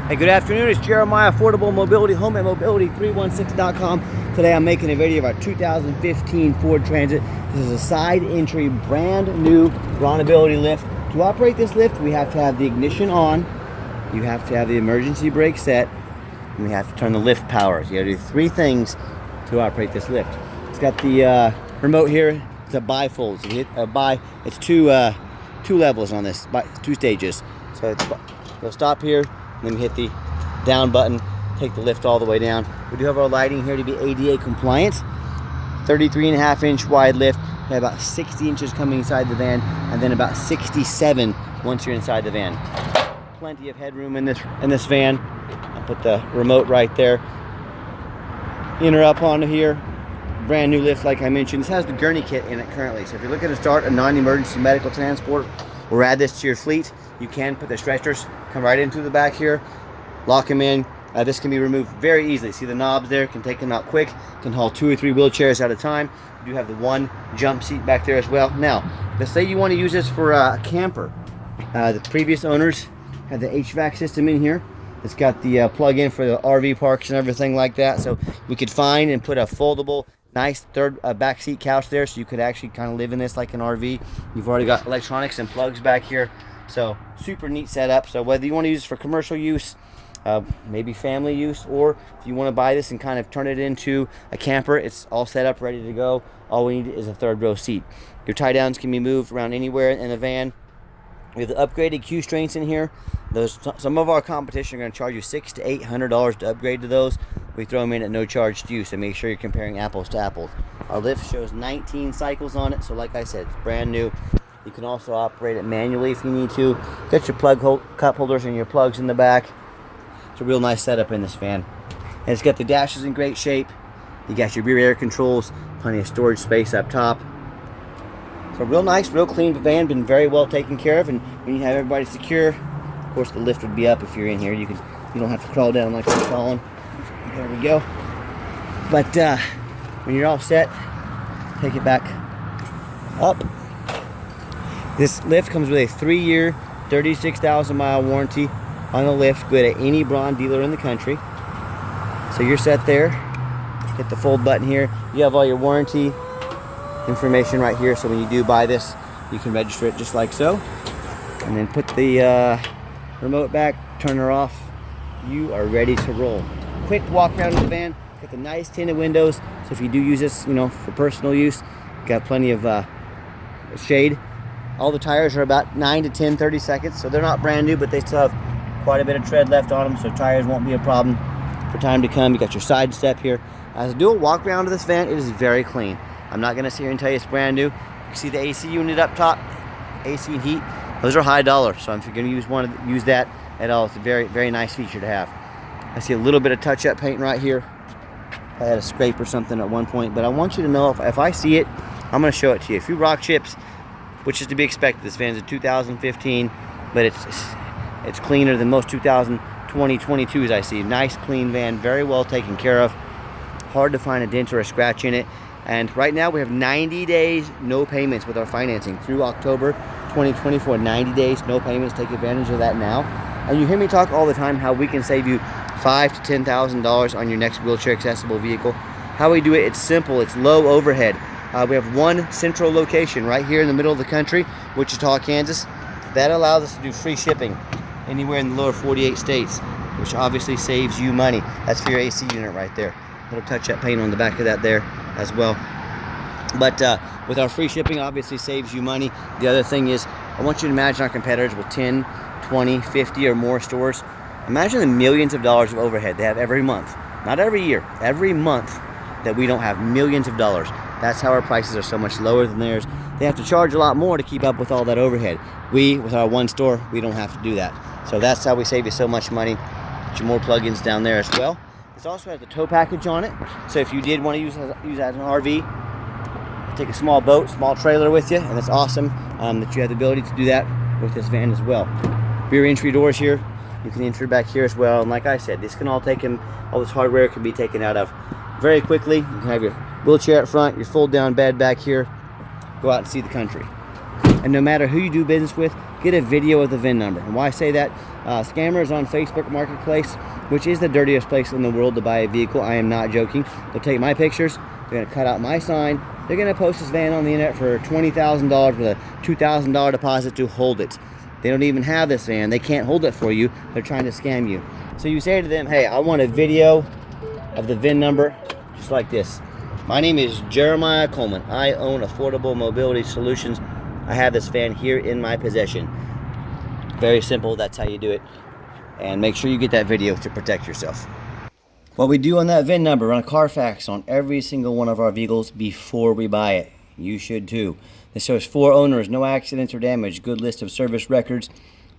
Hey, good afternoon. It's Jeremiah, Affordable Mobility, home at mobility316.com. Today I'm making a video of our 2015 Ford Transit. This is a side entry, brand new runnability lift. To operate this lift, we have to have the ignition on, you have to have the emergency brake set, and we have to turn the lift power. So you gotta do three things to operate this lift. It's got the remote here. It's a bifold. So you hit a bi. It's two levels on this, two stages. So you'll stop here. And then we hit the down button, take the lift all the way down. We do have our lighting here to be ADA compliant. 33.5-inch wide lift. We have about 60 inches coming inside the van, and then about 67 once you're inside the van. Plenty of headroom in this van. I'll put the remote right there. In or up onto here. Brand new lift, like I mentioned. This has the gurney kit in it currently. So if you're looking to start a non-emergency medical transport or add this to your fleet, you can put the stretchers, come right into the back here, lock them in. This can be removed very easily. See the knobs there, can take them out quick, can haul 2 or 3 wheelchairs at a time. You do have the one jump seat back there as well. Now, let's say you want to use this for a camper. The previous owners had the HVAC system in here. It's got the plug-in for the RV parks and everything like that. So we could find and put a foldable, nice third back seat couch there, so you could actually kind of live in this like an RV. You've already got electronics and plugs back here. So super neat setup. So whether you want to use it for commercial use, maybe family use, or if you want to buy this and kind of turn it into a camper, it's all set up, ready to go. All we need is a third row seat. Your tie downs can be moved around anywhere in the van. We have the upgraded Q strains in here. Some of our competition are going to charge you $600 to $800 to upgrade to those. We throw them in at no charge to you, so make sure you're comparing apples to apples. Our lift shows 19 cycles on it, so like I said, it's brand new. You can also operate it manually if you need to. Get your cup holders and your plugs in the back. It's a real nice setup in this van. And it's got the dashes in great shape. You got your rear air controls, plenty of storage space up top. So real nice, real clean van, been very well taken care of. And when you have everybody secure, of course the lift would be up if you're in here. You don't have to crawl down like you're crawling. There we go. But when you're all set, take it back up. This lift comes with a 3-year, 36,000-mile warranty on the lift. Good at any Braun dealer in the country. So you're set there. Hit the fold button here. You have all your warranty information right here. So when you do buy this, you can register it just like so. And then put the remote back, turn her off. You are ready to roll. Quick walk around the van. Got the nice tinted windows. So if you do use this, for personal use, got plenty of shade. All the tires are about 9 to 10, 30 seconds, so they're not brand new, but they still have quite a bit of tread left on them, so tires won't be a problem for time to come. You got your side step here. As I do a walk around to this van, it is very clean. I'm not going to sit here and tell you it's brand new. You can see the AC unit up top, AC and heat. Those are high dollar, so if you're going to use that at all, it's a very, very nice feature to have. I see a little bit of touch-up paint right here. I had a scrape or something at one point, but I want you to know if I see it, I'm going to show it to you. A few rock chips, which is to be expected. This van's a 2015, but it's cleaner than most 2020, 22s I see. Nice, clean van, very well taken care of. Hard to find a dent or a scratch in it. And right now we have 90 days, no payments with our financing through October 2024. 90 days, no payments. Take advantage of that now. And you hear me talk all the time how we can save you $5,000 to $10,000 on your next wheelchair accessible vehicle. How we do it, it's simple. It's low overhead. We have one central location right here in the middle of the country, Wichita, Kansas. That allows us to do free shipping anywhere in the lower 48 states, which obviously saves you money. That's for your AC unit right there. Little touch-up paint on the back of that there as well. But with our free shipping, obviously saves you money. The other thing is, I want you to imagine our competitors with 10, 20, 50 or more stores. Imagine the millions of dollars of overhead they have every month. Not every year, every month that we don't have millions of dollars. That's how our prices are so much lower than theirs. They have to charge a lot more to keep up with all that overhead. We, with our one store, we don't have to do that. So that's how we save you so much money. Get your more plugins down there as well. This also has the tow package on it. So if you did want to use it as an RV, take a small boat, small trailer with you, and it's awesome that you have the ability to do that with this van as well. Rear entry doors here. You can enter back here as well. And like I said, this can all all this hardware can be taken out of very quickly. You can have your wheelchair up front, your fold down bed back here, go out and see the country. And no matter who you do business with, get a video of the VIN number. And why I say that, Scammers on Facebook Marketplace, which is the dirtiest place in the world to buy a vehicle. I am not joking. They'll take my pictures, they're gonna cut out my sign, they're gonna post this van on the internet for $20,000 with a $2,000 deposit to hold it. They don't even have this van. They can't hold it for you. They're trying to scam you. So you say to them, hey, I want a video of the VIN number, just like this. My name is Jeremiah Coleman. I own Affordable Mobility Solutions. I have this van here in my possession. Very simple, that's how you do it. And make sure you get that video to protect yourself. What we do on that VIN number, run a Carfax on every single one of our vehicles before we buy it. You should too. This shows 4 owners, no accidents or damage, good list of service records.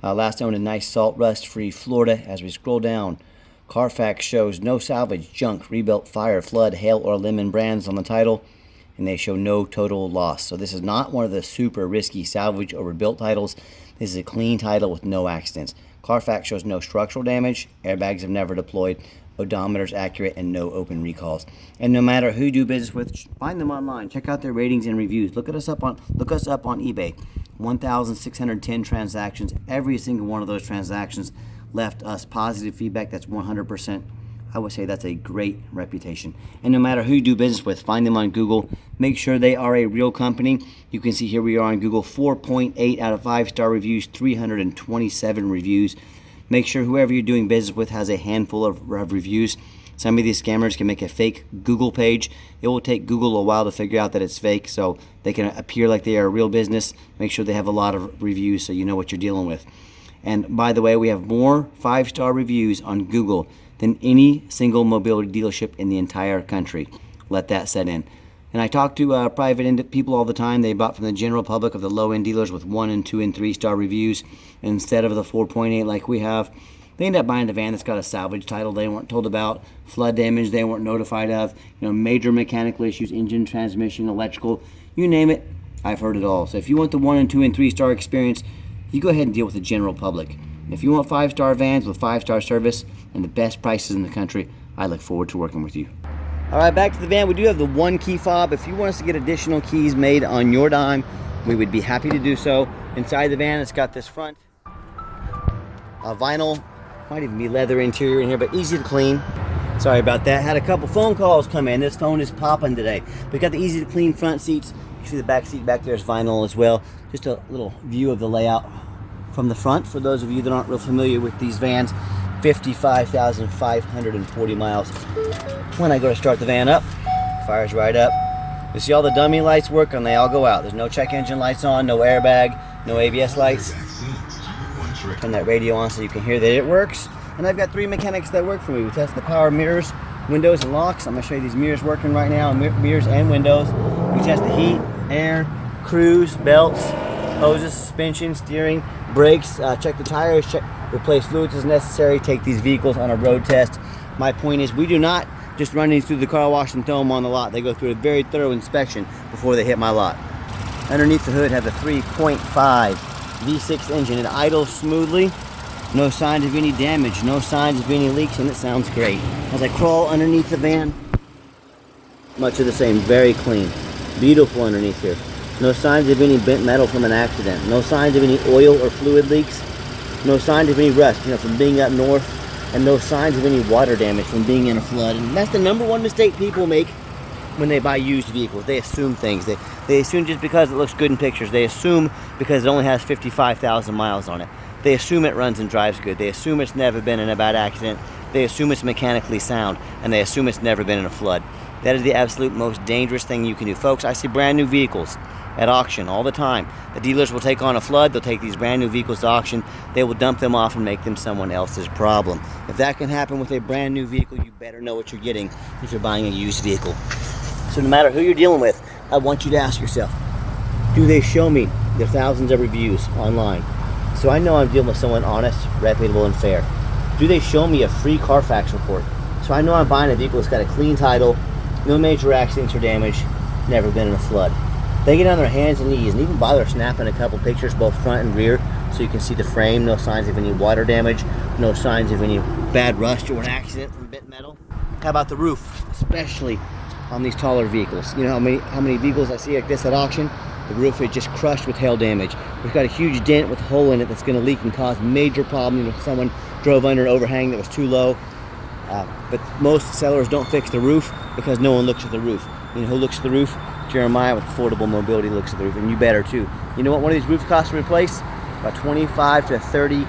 Last owned in nice salt rust free Florida. As we scroll down, Carfax shows no salvage, junk, rebuilt, fire, flood, hail, or lemon brands on the title, and they show no total loss. So this is not one of the super risky salvage or rebuilt titles. This is a clean title with no accidents. Carfax shows no structural damage, airbags have never deployed, odometer's accurate, and no open recalls. And no matter who you do business with, find them online. Check out their ratings and reviews. Look us up on eBay. 1,610 transactions. Every single one of those transactions left us positive feedback. That's 100%. I would say that's a great reputation. And no matter who you do business with, find them on Google. Make sure they are a real company. You can see here we are on Google, 4.8 out of 5-star reviews, 327 reviews. Make sure whoever you're doing business with has a handful of reviews. Some of these scammers can make a fake Google page. It will take Google a while to figure out that it's fake, so they can appear like they are a real business. Make sure they have a lot of reviews so you know what you're dealing with. And by the way, we have more 5-star reviews on Google than any single mobility dealership in the entire country. Let that set in. And I talk to private people all the time. They bought from the general public of the low-end dealers with 1 and 2 and 3-star reviews instead of the 4.8 like we have. They end up buying a van that's got a salvage title they weren't told about, flood damage they weren't notified of, major mechanical issues, engine, transmission, electrical, you name it. I've heard it all. So if you want the 1 and 2 and 3-star experience, you go ahead and deal with the general public. If you want 5-star vans with 5-star service and the best prices in the country, I look forward to working with you. All right, back to the van. We do have the 1 key fob. If you want us to get additional keys made on your dime, we would be happy to do so. Inside the van, it's got this front vinyl, might even be leather interior in here, but easy to clean. Sorry about that. Had a couple phone calls come in. This phone is popping today. We got the easy to clean front seats. You can see the back seat back there is vinyl as well. Just a little view of the layout from the front for those of you that aren't real familiar with these vans. 55,540 miles. When I go to start the van up, fires right up. You see all the dummy lights work and they all go out. There's no check engine lights on, no airbag, no ABS lights. Turn that radio on so you can hear that it works. And I've got 3 mechanics that work for me. We test the power mirrors, windows, and locks. I'm going to show you these mirrors working right now, mirrors and windows. We test the heat, air, cruise, belts, hoses, suspension, steering, brakes, check the tires, replace fluids as necessary, take these vehicles on a road test. My point is, we do not just run these through the car wash and throw them on the lot. They go through a very thorough inspection before they hit my lot. Underneath the hood have a 3.5 V6 engine. It idles smoothly, no signs of any damage, no signs of any leaks, and it sounds great. As I crawl underneath the van, much of the same, very clean, beautiful underneath here. No signs of any bent metal from an accident, no signs of any oil or fluid leaks, no signs of any rust, from being up north, and no signs of any water damage from being in a flood. And that's the #1 mistake people make when they buy used vehicles. They assume things. They assume just because it looks good in pictures. They assume because it only has 55,000 miles on it. They assume it runs and drives good. They assume it's never been in a bad accident. They assume it's mechanically sound, and they assume it's never been in a flood. That is the absolute most dangerous thing you can do. Folks, I see brand new vehicles at auction all the time. The dealers will take on a flood. They'll take these brand new vehicles to auction. They will dump them off and make them someone else's problem. If that can happen with a brand new vehicle, you better know what you're getting if you're buying a used vehicle. So no matter who you're dealing with, I want you to ask yourself, do they show me the thousands of reviews online so I know I'm dealing with someone honest, reputable, and fair? Do they show me a free Carfax report so I know I'm buying a vehicle that's got a clean title, no major accidents or damage, never been in a flood? They get on their hands and knees and even bother snapping a couple pictures, both front and rear, so you can see the frame, no signs of any water damage, no signs of any bad rust or an accident from bent metal. How about the roof, especially on these taller vehicles? You know how many vehicles I see like this at auction? The roof is just crushed with hail damage. We've got a huge dent with a hole in it that's going to leak and cause major problems if someone drove under an overhang that was too low. But most sellers don't fix the roof because no one looks at the roof. You know who looks at the roof? Jeremiah with Affordable Mobility looks at the roof, and you better too. You know what one of these roofs costs to replace? About 25 to 30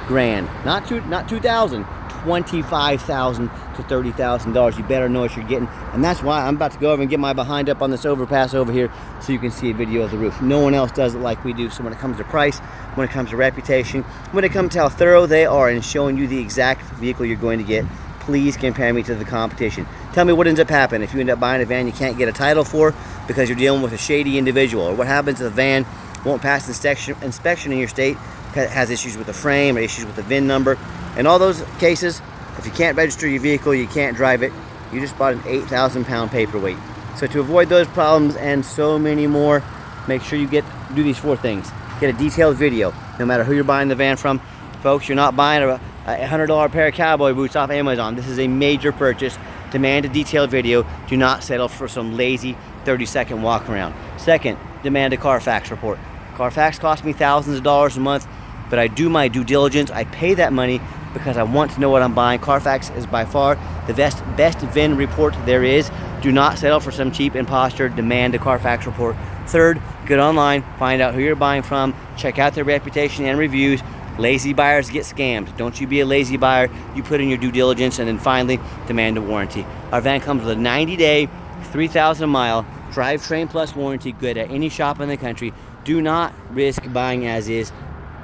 grand. Not 2,000, 25,000 to $30,000. You better know what you're getting, and that's why I'm about to go over and get my behind up on this overpass over here so you can see a video of the roof. No one else does it like we do. So when it comes to price, when it comes to reputation, when it comes to how thorough they are in showing you the exact vehicle you're going to get, please compare me to the competition. Tell me what ends up happening if you end up buying a van you can't get a title for because you're dealing with a shady individual, or what happens if the van won't pass inspection in your state because it has issues with the frame or issues with the VIN number. In all those cases, if you can't register your vehicle, you can't drive it, you just bought an 8,000 pound paperweight. So to avoid those problems and so many more, make sure you do these 4 things. Get a detailed video, no matter who you're buying the van from. Folks, you're not buying a $100 pair of cowboy boots off Amazon. This is a major purchase. Demand a detailed video. Do not settle for some lazy 30-second walk around. Second, demand a Carfax report. Carfax costs me thousands of dollars a month, but I do my due diligence. I pay that money because I want to know what I'm buying. Carfax is by far the best VIN report there is. Do not settle for some cheap imposter. Demand a Carfax report. Third, get online, find out who you're buying from, check out their reputation and reviews. Lazy buyers get scammed. Don't you be a lazy buyer. You put in your due diligence. And then finally, demand a warranty. Our van comes with a 90-day, 3,000-mile drivetrain plus warranty, good at any shop in the country. Do not risk buying as is.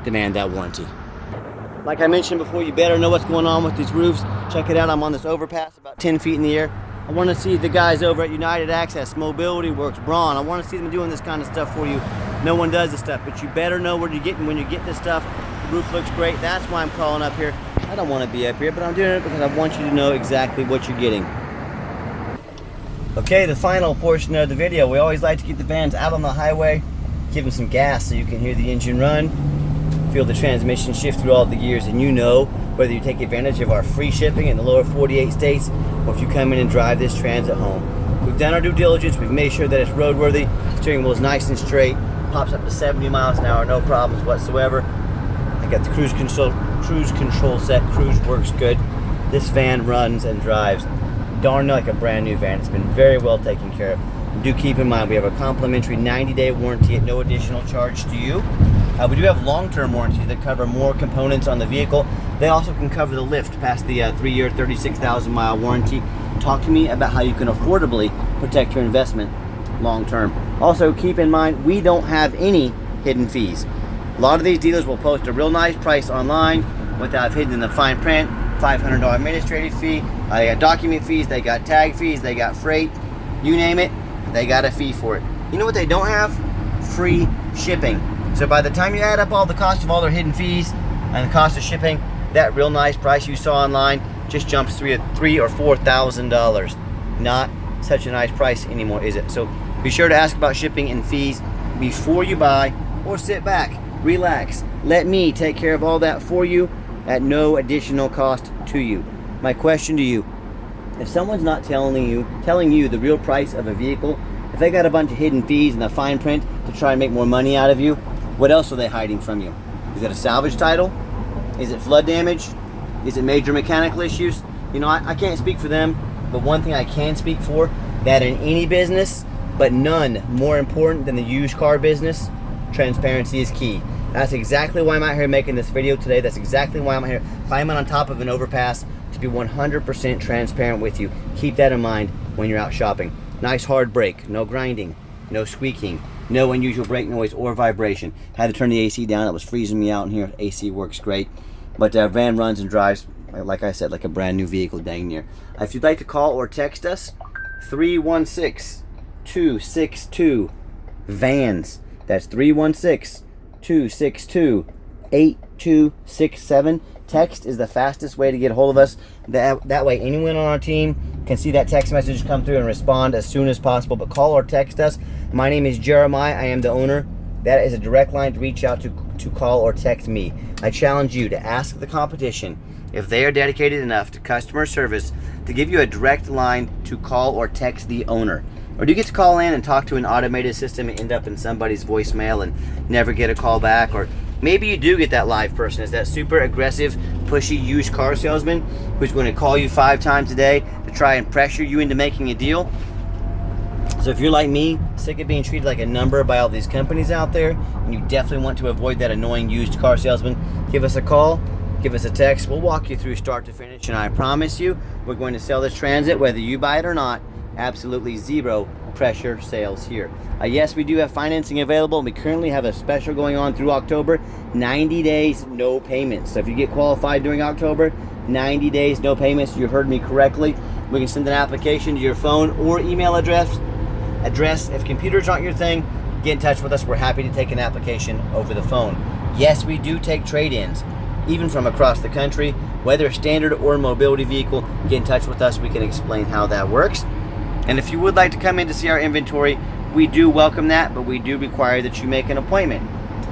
Demand that warranty. Like I mentioned before, you better know what's going on with these roofs. Check it out. I'm on this overpass about 10 feet in the air. I want to see the guys over at United Access, Mobility Works, Braun. I want to see them doing this kind of stuff for you. No one does this stuff, but you better know what you're getting when you get this stuff. The roof looks great. That's why I'm calling up here. I don't want to be up here, but I'm doing it because I want you to know exactly what you're getting. Okay, the final portion of the video. We always like to keep the vans out on the highway, give them some gas so you can hear the engine run, feel the transmission shift through all the gears, and you know whether you take advantage of our free shipping in the lower 48 states or if you come in and drive this Transit home. We've done our due diligence. We've made sure that it's roadworthy. Steering wheel is nice and straight. Pops up to 70 miles an hour, no problems whatsoever. I got the cruise control set. Cruise works good. This van runs and drives darn like a brand new van. It's been very well taken care of. And do keep in mind we have a complimentary 90-day warranty at no additional charge to you. We do have long-term warranties that cover more components on the vehicle. They also can cover the lift past the 3-year, 36,000-mile warranty. Talk to me about how you can affordably protect your investment long-term. Also, keep in mind, we don't have any hidden fees. A lot of these dealers will post a real nice price online without hidden in the fine print. $500 administrative fee. They got document fees, they got tag fees, they got freight. You name it, they got a fee for it. You know what they don't have? Free shipping. So by the time you add up all the cost of all their hidden fees and the cost of shipping, that real nice price you saw online just jumps $3,000 or $4,000. Not such a nice price anymore, is it? So be sure to ask about shipping and fees before you buy, or sit back, relax. Let me take care of all that for you at no additional cost to you. My question to you, if someone's not telling you the real price of a vehicle, if they got a bunch of hidden fees and the fine print to try and make more money out of you, what else are they hiding from you? Is it a salvage title? Is it flood damage? Is it major mechanical issues? You know, I can't speak for them, but one thing I can speak for, that in any business, but none more important than the used car business, transparency is key. That's exactly why I'm out here making this video today. That's exactly why I'm out here climbing on top of an overpass to be 100% transparent with you. Keep that in mind when you're out shopping. Nice hard brake, no grinding, no squeaking, no unusual brake noise or vibration. Had to turn the AC down, it was freezing me out in here. AC works great. But van runs and drives, like I said, like a brand new vehicle dang near. If you'd like to call or text us, 316-262-VANS. That's 316-262-8267. Text is the fastest way to get a hold of us. That way anyone on our team can see that text message come through and respond as soon as possible. But call or text us. My name is Jeremiah. I am the owner. That is a direct line to reach out to call or text me. I challenge you to ask the competition if they are dedicated enough to customer service to give you a direct line to call or text the owner. Or do you get to call in and talk to an automated system and end up in somebody's voicemail and never get a call back? Or maybe you do get that live person. It's that super aggressive, pushy used car salesman who's going to call you 5 times a day to try and pressure you into making a deal. So if you're like me, sick of being treated like a number by all these companies out there, and you definitely want to avoid that annoying used car salesman, give us a call, give us a text. We'll walk you through start to finish, and I promise you, we're going to sell this Transit whether you buy it or not. Absolutely zero pressure sales here. Yes, we do have financing available, and we currently have a special going on through October. 90 days, no payments. So if you get qualified during October, 90 days, no payments. You heard me correctly. We can send an application to your phone or email address. If computers aren't your thing, get in touch with us. We're happy to take an application over the phone. Yes, we do take trade-ins, even from across the country, whether standard or mobility vehicle. Get in touch with us. We can explain how that works. And if you would like to come in to see our inventory, we do welcome that, but we do require that you make an appointment.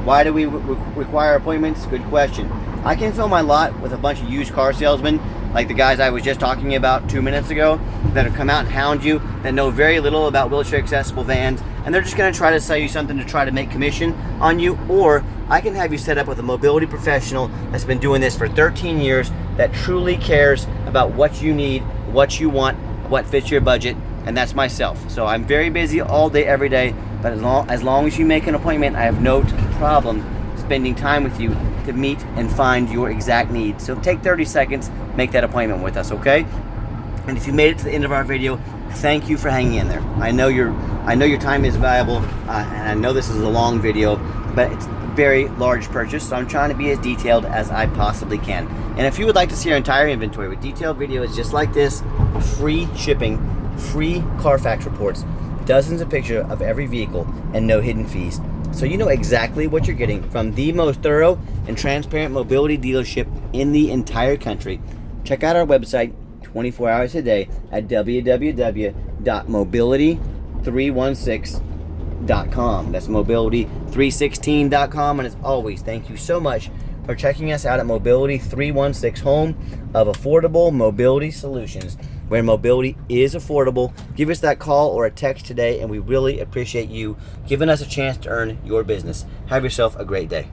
Why do we require appointments? Good question. I can fill my lot with a bunch of used car salesmen, like the guys I was just talking about 2 minutes ago, that'll come out and hound you, that know very little about wheelchair accessible vans, and they're just going to try to sell you something to try to make commission on you. Or I can have you set up with a mobility professional that's been doing this for 13 years, that truly cares about what you need, what you want, what fits your budget, and that's myself. So I'm very busy all day, every day, but as long as you make an appointment, I have no problem spending time with you to meet and find your exact needs. So take 30 seconds, make that appointment with us, okay? And if you made it to the end of our video, thank you for hanging in there. I know your time is valuable, and I know this is a long video, but it's a very large purchase, so I'm trying to be as detailed as I possibly can. And if you would like to see our entire inventory with detailed videos just like this, free shipping, free Carfax reports, dozens of pictures of every vehicle, and no hidden fees, so you know exactly what you're getting from the most thorough and transparent mobility dealership in the entire country. Check out our website 24 hours a day at www.mobility316.com. That's mobility316.com. And as always, thank you so much for checking us out at Mobility 316, home of affordable mobility solutions, where mobility is affordable. Give us that call or a text today, and we really appreciate you giving us a chance to earn your business. Have yourself a great day.